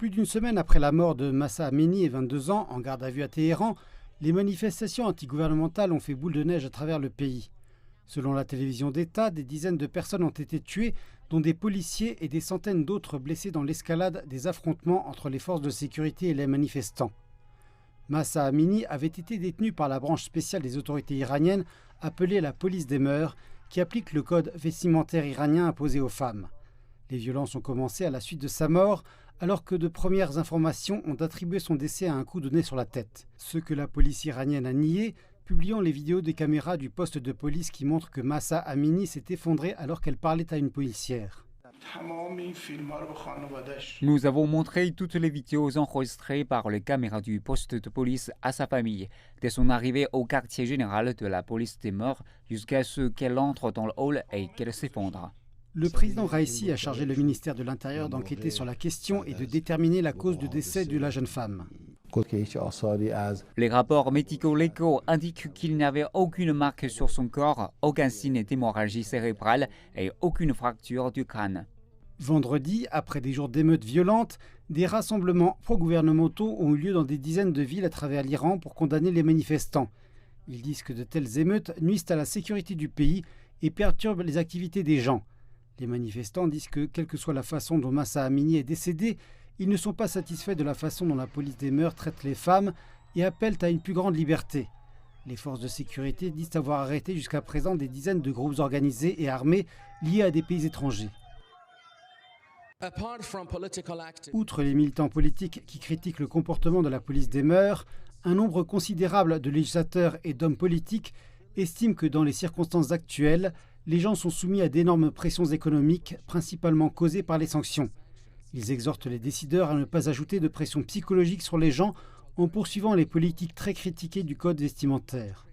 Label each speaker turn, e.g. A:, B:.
A: Plus d'une semaine après la mort de Mahsa Amini, 22 ans, en garde à vue à Téhéran, les manifestations antigouvernementales ont fait boule de neige à travers le pays. Selon la télévision d'État, des dizaines de personnes ont été tuées, dont des policiers et des centaines d'autres blessés dans l'escalade des affrontements entre les forces de sécurité et les manifestants. Mahsa Amini avait été détenu par la branche spéciale des autorités iraniennes appelée la police des mœurs, qui applique le code vestimentaire iranien imposé aux femmes. Les violences ont commencé à la suite de sa mort, alors que de premières informations ont attribué son décès à un coup donné sur la tête. Ce que la police iranienne a nié, publiant les vidéos des caméras du poste de police qui montrent que Mahsa Amini s'est effondrée alors qu'elle parlait à une policière.
B: Nous avons montré toutes les vidéos enregistrées par les caméras du poste de police à sa famille, dès son arrivée au quartier général de la police des mœurs jusqu'à ce qu'elle entre dans le hall et qu'elle s'effondre.
A: Le président Raisi a chargé le ministère de l'Intérieur d'enquêter sur la question et de déterminer la cause du décès de la jeune femme.
B: Les rapports médico-légaux indiquent qu'il n'y avait aucune marque sur son corps, aucun signe d'hémorragie cérébrale et aucune fracture du crâne.
A: Vendredi, après des jours d'émeutes violentes, des rassemblements pro-gouvernementaux ont eu lieu dans des dizaines de villes à travers l'Iran pour condamner les manifestants. Ils disent que de telles émeutes nuisent à la sécurité du pays et perturbent les activités des gens. Les manifestants disent que, quelle que soit la façon dont Mahsa Amini est décédé, ils ne sont pas satisfaits de la façon dont la police des mœurs traite les femmes et appellent à une plus grande liberté. Les forces de sécurité disent avoir arrêté jusqu'à présent des dizaines de groupes organisés et armés liés à des pays étrangers. Outre les militants politiques qui critiquent le comportement de la police des mœurs, un nombre considérable de législateurs et d'hommes politiques estiment que dans les circonstances actuelles, les gens sont soumis à d'énormes pressions économiques, principalement causées par les sanctions. Ils exhortent les décideurs à ne pas ajouter de pression psychologique sur les gens en poursuivant les politiques très critiquées du code vestimentaire.